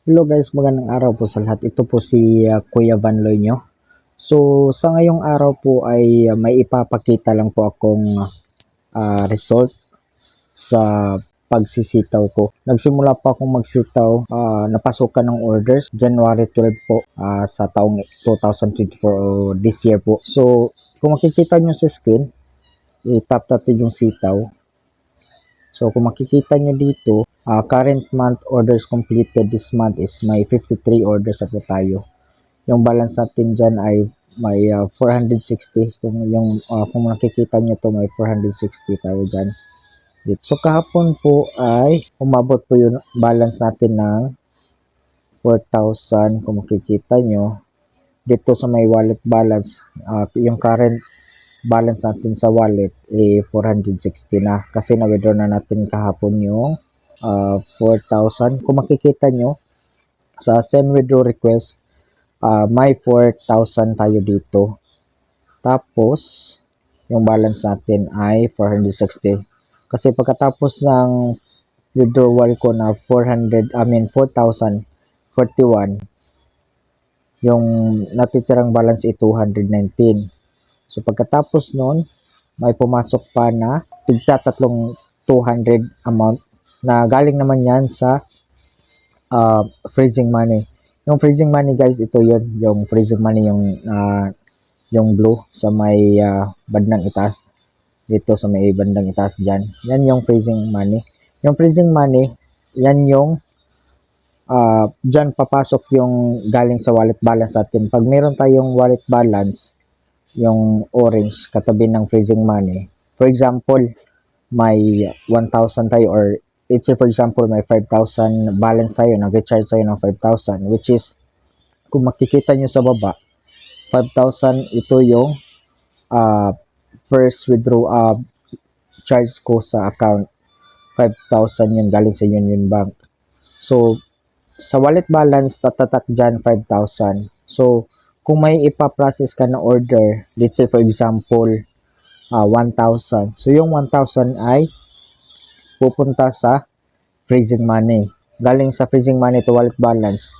Hello guys, magandang araw po sa lahat. Ito po si Kuya Vanloy nyo. So sa ngayong araw po ay may ipapakita lang po akong result sa pagsisitaw ko. Nagsimula pa akong magsitaw, napasukan ng orders January 12 po sa taong 2024 o this year po. So kung makikita nyo sa screen, i-tap natin yung sitaw. So kung makikita nyo dito, current month orders completed this month is may 53 orders na po tayo. Yung balance natin dyan ay may 460. Kung nakikita nyo to may 460 tayo dyan. So kahapon po ay umabot po yung balance natin ng 4,000. Kung makikita nyo dito sa may wallet balance, yung current balance natin sa wallet 460 na kasi na-withdraw na natin kahapon yung 4,000. Kung makikita nyo sa send withdraw request, may 4,000 tayo dito. Tapos yung balance natin ay 460 kasi pagkatapos ng withdrawal ko na 4,041, yung natitirang balance ay 219. So pagkatapos nun, may pumasok pa na tigta tatlong 200 amount na galing naman yan sa freezing money. Yung freezing money guys, ito yun. Yung freezing money yung blue sa may bandang itaas. Dito sa may bandang itaas dyan. Yan yung freezing money. Yung freezing money, yan yung dyan papasok yung galing sa wallet balance natin. Pag meron tayong wallet balance, yung orange katabi ng freezing money. For example, may 1,000 tayo or let's say for example may 5,000 balance tayo, nag-recharge tayo ng 5,000 which is kung makikita nyo sa baba 5,000 ito yung first withdraw charge ko sa account. 5,000 yun galing sa Union Bank. So sa wallet balance tatatak dyan 5,000. So kung may ipaprocess ka na order, let's say for example 1,000. So yung 1,000 ay pupunta sa freezing money. Galing sa freezing money to wallet balance.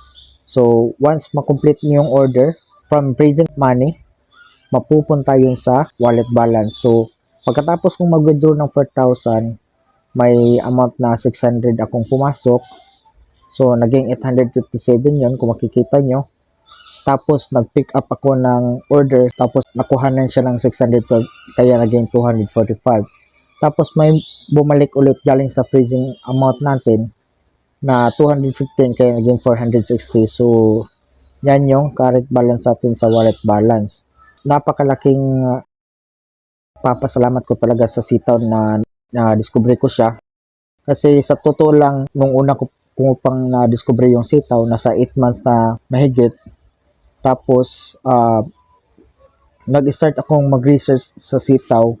So once makomplete niyo yung order from freezing money, mapupunta yun sa wallet balance. So pagkatapos kong mag-withdraw ng 4,000, may amount na 600 akong pumasok. So naging 857 yun kung makikita nyo. Tapos nag-pick up ako ng order, tapos nakuhanan siya ng 612 kaya naging 245. Tapos may bumalik ulit galing sa freezing amount natin na 215 kaya naging 460. So yan yung current balance natin sa wallet balance. Napakalaking papasalamat ko talaga sa sitaw na discovery ko siya. Kasi sa totoo lang, nung una ko pang na-discover yung sitaw, nasa 8 months na mahigit. Tapos, nag-start akong mag-research sa sitaw.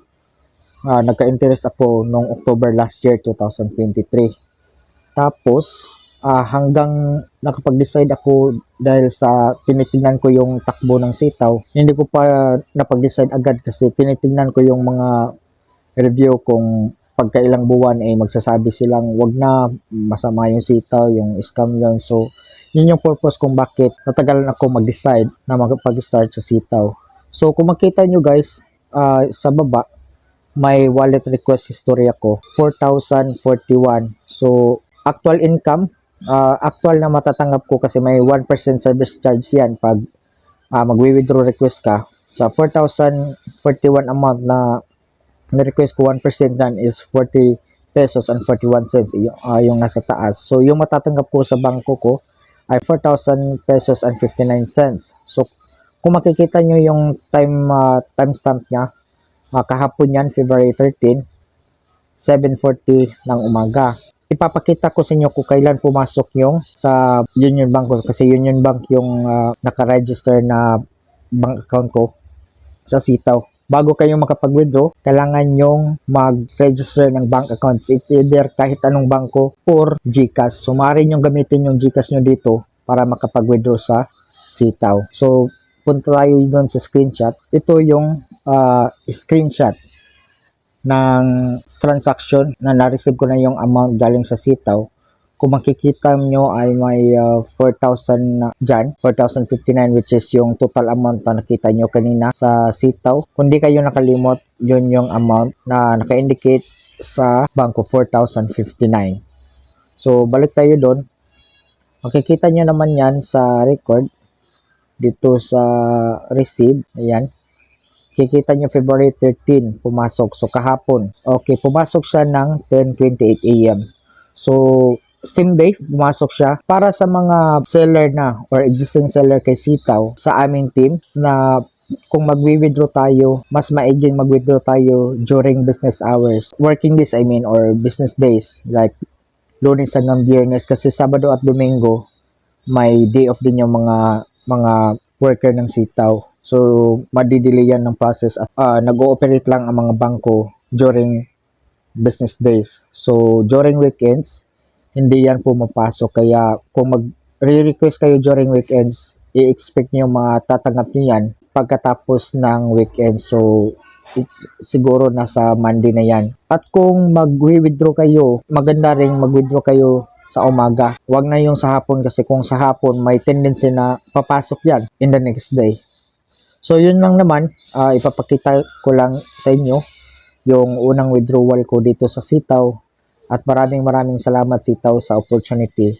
Nagka-interest ako noong October last year, 2023. Tapos, hanggang nakapag-decide ako dahil sa tinitingnan ko yung takbo ng sitaw, hindi ko pa napag-decide agad kasi tinitingnan ko yung mga review kung pagkailang buwan magsasabi silang wag na, masama yung sitaw, yung scam yun. So, yun yung purpose kung bakit natagalan ako mag-decide na mag-start sa sitaw. So, kung makita nyo guys, sa baba, may wallet request history ako, 4,041. So, actual income, actual na matatanggap ko kasi may 1% service charge yan pag mag-withdraw request ka. Sa 4,041 amount na na-request ko, 1% dan is 40 pesos and 41 cents yung nasa taas. So, yung matatanggap ko sa bangko ko ay 4,000 pesos and 59 cents. So, kung makikita nyo yung timestamp niya, kahapon yan, February 13, 7:40 ng umaga. Ipapakita ko sa inyo kung kailan pumasok yung sa Union Bank ko kasi Union Bank yung naka-register na bank account ko sa sitaw. Bago kayong makapag-withdraw, kailangan nyong mag-register ng bank accounts. It's either kahit anong bangko or GCash. So, maaari nyong gamitin yung GCash nyo dito para makapag-withdraw sa sitaw. So, punta tayo doon sa screenshot. Ito yung screenshot ng transaction na na-receive ko na yung amount galing sa sitaw. Kung makikita nyo ay may 4,000 na dyan, 4,059 which is yung total amount na nakita nyo kanina sa sitaw. Kung di kayo nakalimot, yun yung amount na naka-indicate sa bangko, 4,059. So, balik tayo doon. Makikita nyo naman yan sa record dito sa receive. Ayan. Kikita nyo February 13 pumasok. So kahapon. Okay, pumasok siya ng 10:28 AM. So same day pumasok siya para sa mga seller na or existing seller kay sitaw sa aming team na kung mag-withdraw tayo, mas maiging mag-withdraw tayo during business hours. Working days I mean, or business days like Lunes hanggang Biyernes, kasi Sabado at Domingo may day off din yung mga worker ng sitaw. So, madidelay yan ng process at nag-ooperate lang ang mga bangko during business days. So, during weekends, hindi yan pumapasok. Kaya, kung mag-request kayo during weekends, i-expect nyo matatanggap nyo yan pagkatapos ng weekend. So, it's siguro nasa Monday na yan. At kung mag-withdraw kayo, maganda rin mag-withdraw kayo sa umaga. Huwag na yung sa hapon, kasi kung sa hapon, may tendency na papasok yan in the next day. So, yun lang naman. Ipapakita ko lang sa inyo yung unang withdrawal ko dito sa sitaw. At maraming salamat sitaw sa opportunity.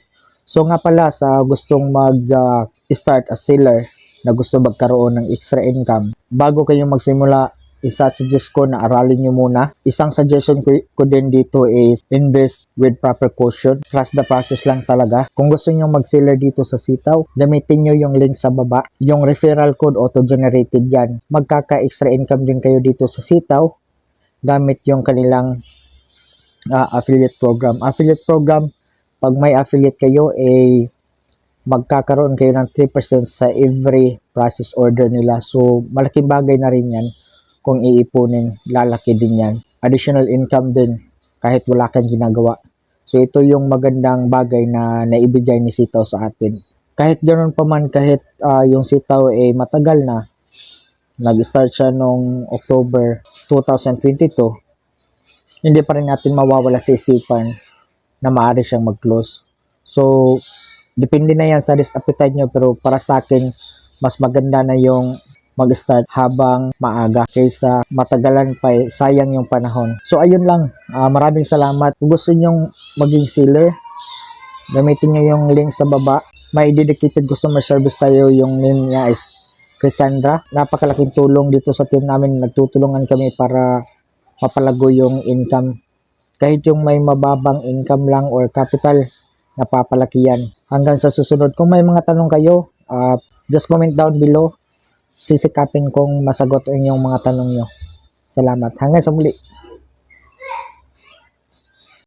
So, nga pala, sa gustong mag-start as seller na gusto magkaroon ng extra income, bago kayong magsimula, isa-suggest ko na aralin nyo muna. Isang suggestion ko din dito is invest with proper caution. Trust the process lang talaga. Kung gusto nyo mag-seller dito sa sitaw, gamitin nyo yung link sa baba. Yung referral code, auto-generated yan. Magkaka-extra income din kayo dito sa sitaw gamit yung kanilang affiliate program. Affiliate program, pag may affiliate kayo, magkakaroon kayo ng 3% sa every process order nila. So, malaking bagay na rin yan. Kung iipunin, lalaki din yan. Additional income din kahit wala kang ginagawa. So ito yung magandang bagay na naibigay ni sitaw sa atin. Kahit ganoon pa man, kahit yung sitaw matagal na, nag-start siya noong October 2022, hindi pa rin natin mawawala sa isipan na maaari siyang mag-close. So depende na yan sa risk appetite nyo, pero para sa akin, mas maganda na yung mag-start habang maaga kaysa matagalan pa, sayang yung panahon. So ayun lang, maraming salamat. Kung gusto nyong maging seller, gamitin nyo yung link sa baba. May dedicated customer service tayo, yung name niya is Cassandra. Napakalaking tulong dito sa team namin. Nagtutulungan kami para mapalago yung income. Kahit yung may mababang income lang or capital, napapalaki yan. Hanggang sa susunod, kung may mga tanong kayo, just comment down below. Sisikapin kong masagot ang inyong mga tanong nyo. Salamat. Hanggang sa muli.